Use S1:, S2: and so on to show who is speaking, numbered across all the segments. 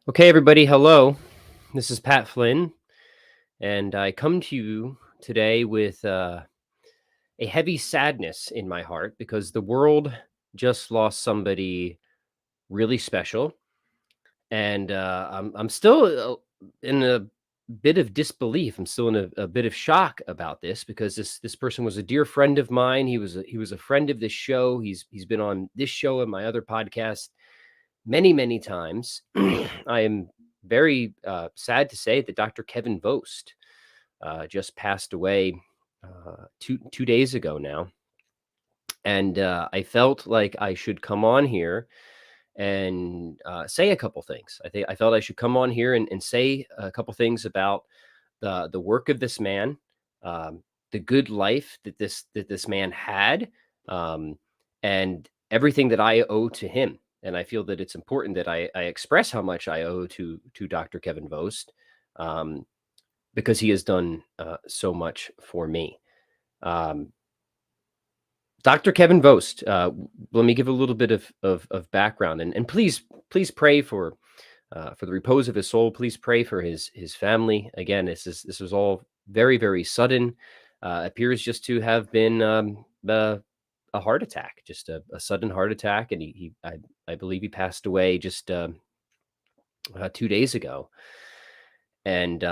S1: Okay, everybody, hello. This is Pat Flynn, and I come to you today with a heavy sadness in my heart because the world just lost somebody really special, and I'm still in a bit of disbelief. I'm still in a bit of shock about this because this person was a dear friend of mine. He was a friend of this show. He's been on this show and my other podcast many times. I am very sad to say that Dr. Kevin Vost just passed away two days ago now, and I felt like I should come on here and say a couple things. I felt I should come on here and say a couple things about the work of this man, the good life that this man had, um, and everything that I owe to him. And I feel that it's important that I express how much I owe to Dr. Kevin Vost, um, because he has done so much for me. Um, Dr. Kevin Vost. Let me give a little bit of background, and please pray for the repose of his soul. Please pray for his family. Again, this was all very sudden. Appears just to have been a heart attack, just a sudden heart attack, and I believe he passed away just 2 days ago. And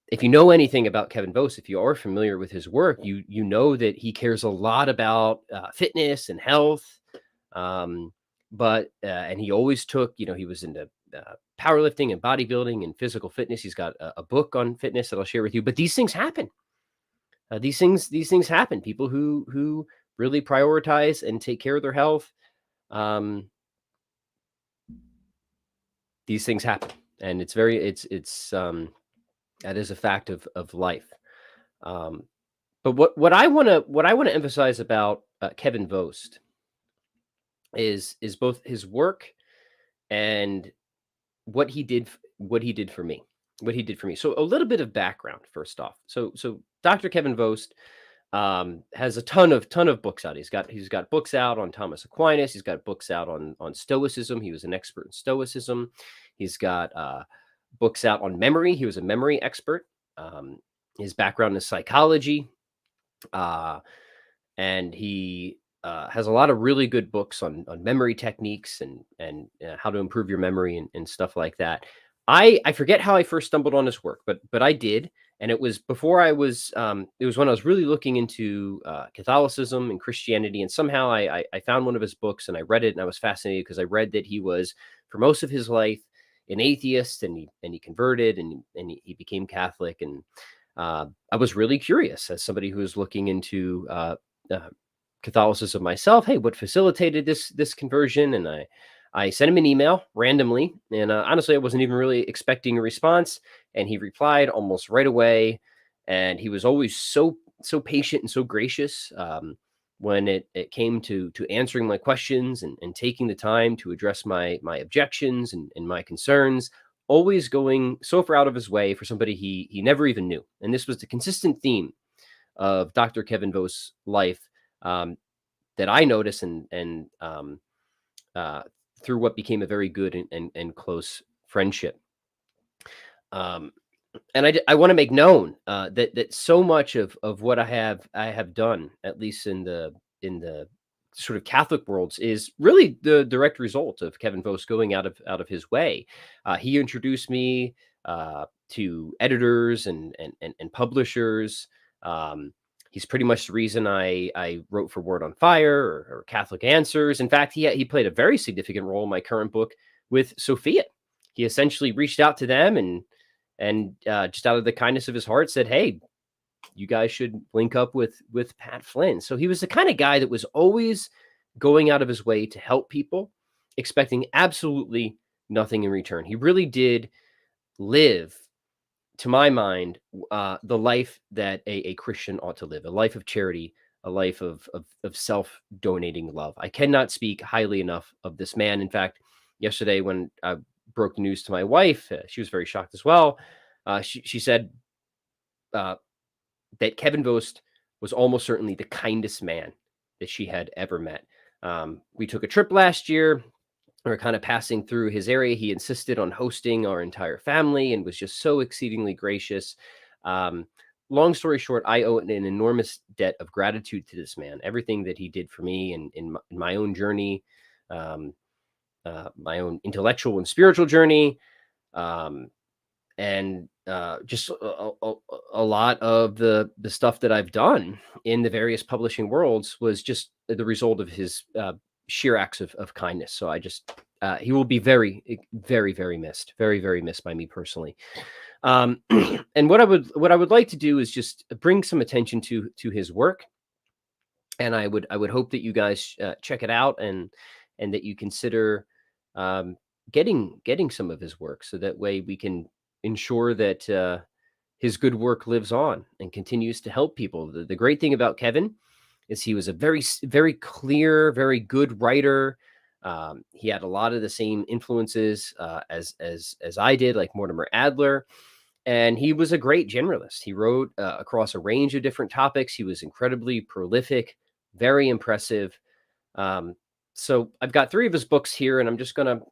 S1: if you know anything about Kevin Vost, if you are familiar with his work, you know that he cares a lot about fitness and health. Um, and he always took, he was into powerlifting and bodybuilding and physical fitness. He's got a book on fitness that I'll share with you. But these things happen. These things happen. People who really prioritize and take care of their health. Um, these things happen, and it's that is a fact of life. Um, but what I want to emphasize about Kevin Vost is both his work and what he did for me. What he did for me. So a little bit of background first off. So Dr. Kevin Vost has a ton of books out. He's got books out on Thomas Aquinas. He's got books out on Stoicism. He was an expert in Stoicism. He's got books out on memory. He was a memory expert. Um, his background is psychology, uh, and he has a lot of really good books on memory techniques and how to improve your memory and stuff like that. I forget how I first stumbled on his work, but I did, and it was before I was it was when I was really looking into Catholicism and Christianity, and somehow I found one of his books and I read it, and I was fascinated because I read that he was for most of his life an atheist, and he converted, and he became Catholic. And I was really curious as somebody who was looking into uh, Catholicism myself. Hey, what facilitated this conversion? And I sent him an email randomly, and honestly, I wasn't even really expecting a response. And he replied almost right away, and he was always so patient and so gracious. When it came to answering my questions and taking the time to address my objections and my concerns, always going so far out of his way for somebody he never even knew. And this was the consistent theme of Dr. Kevin Vost's life, um, that I noticed, and uh, through what became a very good and close friendship. Um, and I want to make known that so much of what I have done, at least in the sort of Catholic worlds, is really the direct result of Kevin Vost going out of his way. He introduced me to editors and publishers. He's pretty much the reason I wrote for Word on Fire or Catholic Answers. In fact, he played a very significant role in my current book with Sophia. He essentially reached out to them and just out of the kindness of his heart said, "Hey, you guys should link up with Pat Flynn." So he was the kind of guy that was always going out of his way to help people, expecting absolutely nothing in return. He really did live, to my mind, the life that a Christian ought to live: a life of charity, a life of self-donating love. I cannot speak highly enough of this man. In fact, yesterday when I broke the news to my wife, she was very shocked as well. She said uh, that Kevin Vost was almost certainly the kindest man that she had ever met. We took a trip last year we were kind of passing through his area. He insisted on hosting our entire family and was just so exceedingly gracious. Um, Long story short, I owe an enormous debt of gratitude to this man. Everything that he did for me and in my own journey, um, my own intellectual and spiritual journey, um, and just a lot of the stuff that I've done in the various publishing worlds was just the result of his sheer acts of kindness. So I just he will be very missed, very missed by me personally. Um, and what I would like to do is just bring some attention to his work, and I would hope that you guys check it out and that you consider um, getting some of his work, so that way we can ensure that his good work lives on and continues to help people. The great thing about Kevin is he was a very clear, very good writer. He had a lot of the same influences as I did, like Mortimer Adler, and he was a great generalist. He wrote across a range of different topics. He was incredibly prolific, very impressive. Um, so I've got three of his books here, and I'm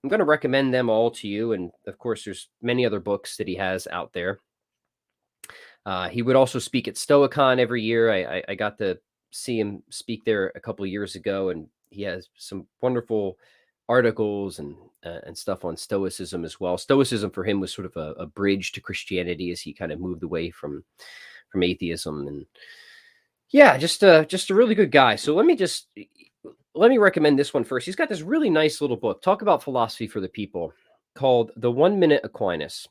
S1: gonna recommend them all to you. And of course, there's many other books that he has out there. He would also speak at Stoicon every year. I got to see him speak there a couple of years ago, and he has some wonderful articles and stuff on Stoicism as well. Stoicism for him was sort of a bridge to Christianity as he kind of moved away from atheism. And yeah, just a really good guy. So let me recommend this one first. He's got this really nice little book, talk about philosophy for the people, called The 1 Minute Aquinas: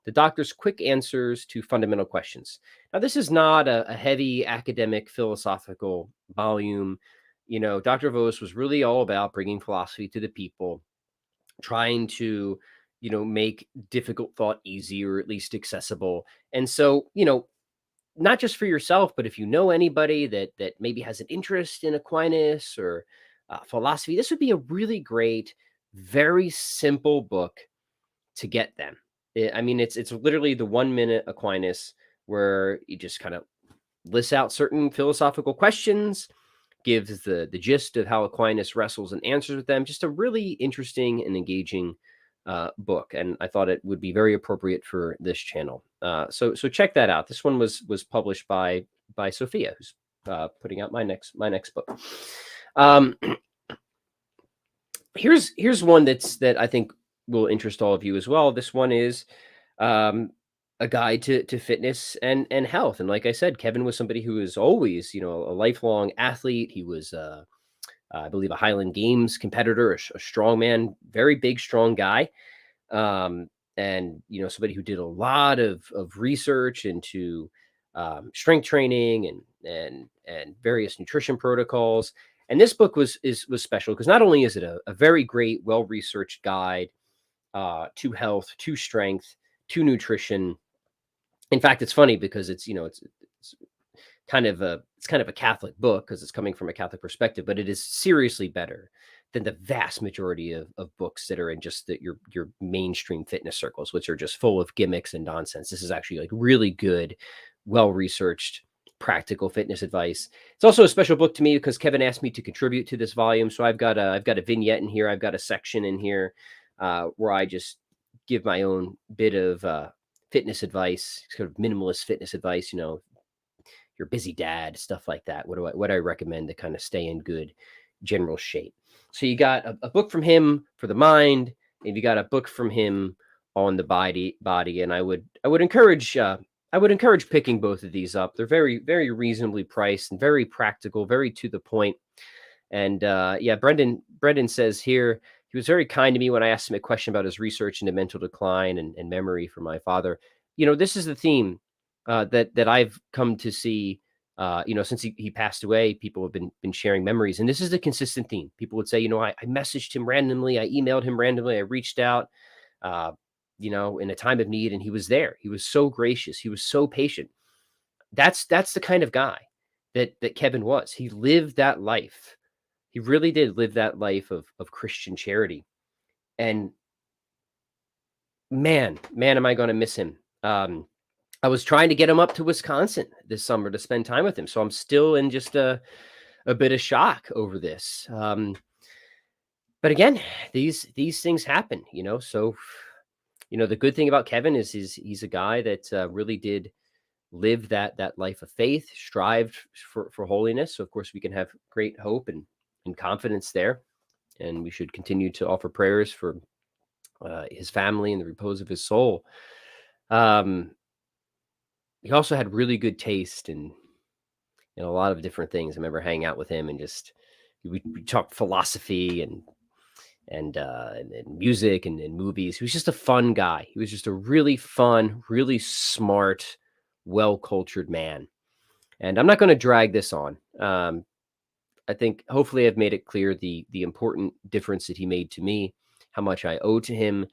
S1: The Doctor's Quick Answers to Fundamental Questions. Now, this is not a heavy academic philosophical volume. You know, Dr. Vost was really all about bringing philosophy to the people, trying to, you know, make difficult thought easy or at least accessible. And so, you know, not just for yourself, but if you know anybody that maybe has an interest in Aquinas or philosophy, this would be a really great, very simple book to get them. I mean, it's literally the 1 minute Aquinas, where you just kind of lists out certain philosophical questions, gives the gist of how Aquinas wrestles and answers with them. Just a really interesting and engaging book, and I thought it would be very appropriate for this channel. So check that out. This one was published by Sophia, who's putting out my next book. Um, here's one that I think will interest all of you as well. This one is um, a guide to fitness and health. And like I said, Kevin was somebody who was always, you know, a lifelong athlete. He was, I believe, a Highland Games competitor, a strong man, very big, strong guy. And you know, somebody who did a lot of research into strength training and various nutrition protocols. And this book was special because not only is it a very great, well researched guide to health, to strength, to nutrition. In fact, it's funny because it's, you know, it's it's kind of a Catholic book because it's coming from a Catholic perspective, but it is seriously better than the vast majority of books that are in just your mainstream fitness circles, which are just full of gimmicks and nonsense. This is actually like really good, well researched, practical fitness advice. It's also a special book to me because Kevin asked me to contribute to this volume, so I've got a vignette in here. I've got a section in here where I just give my own bit of fitness advice, sort of minimalist fitness advice. You know, you're a busy dad, stuff like that. What do I recommend to kind of stay in good general shape? So you got a book from him for the mind, and you got a book from him on the body. And I would encourage picking both of these up. They're very reasonably priced and very practical, very to the point. And yeah, Brendan says here, he was very kind to me when I asked him a question about his research into mental decline and memory for my father. You know, this is the theme that I've come to see. You know, since he passed away, people have been sharing memories, and this is the consistent theme. People would say, you know, I messaged him randomly, I emailed him randomly, I reached out, uh, you know, in a time of need, and he was there. He was so gracious, he was so patient. That's the kind of guy that Kevin was. He lived that life. He really did live that life of Christian charity. And man, am I going to miss him. I was trying to get him up to Wisconsin this summer to spend time with him. So I'm still in just a bit of shock over this. But again, these things happen, you know. So, you know, the good thing about Kevin is he's a guy that really did live that life of faith, strived for holiness. So of course we can have great hope and confidence there, and we should continue to offer prayers for his family and the repose of his soul. Um, he also had really good taste in a lot of different things. I remember hanging out with him and just we talked philosophy and music and movies. He was just a fun guy. He was just a really fun, really smart, well cultured man. And I'm not going to drag this on. I think hopefully I've made it clear the important difference that he made to me, how much I owe to him,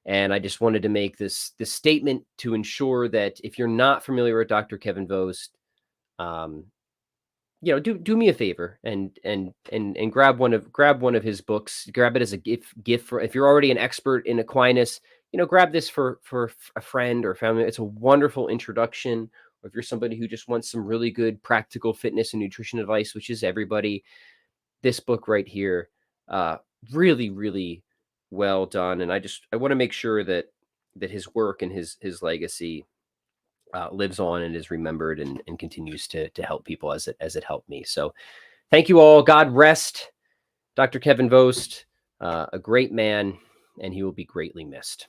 S1: and I just wanted to make this statement to ensure that if you're not familiar with Dr. Kevin Vost, um, you know, do me a favor and grab one of his books. Grab it as a gift for if you're already an expert in Aquinas. You know, grab this for a friend or family. It's a wonderful introduction. Or if you're somebody who just wants some really good practical fitness and nutrition advice, which is everybody, this book right here, uh, really well done. And I want to make sure that his work and his legacy lives on and is remembered and continues to help people as it helped me. So thank you all. God rest Dr. Kevin Vost, a great man, and he will be greatly missed.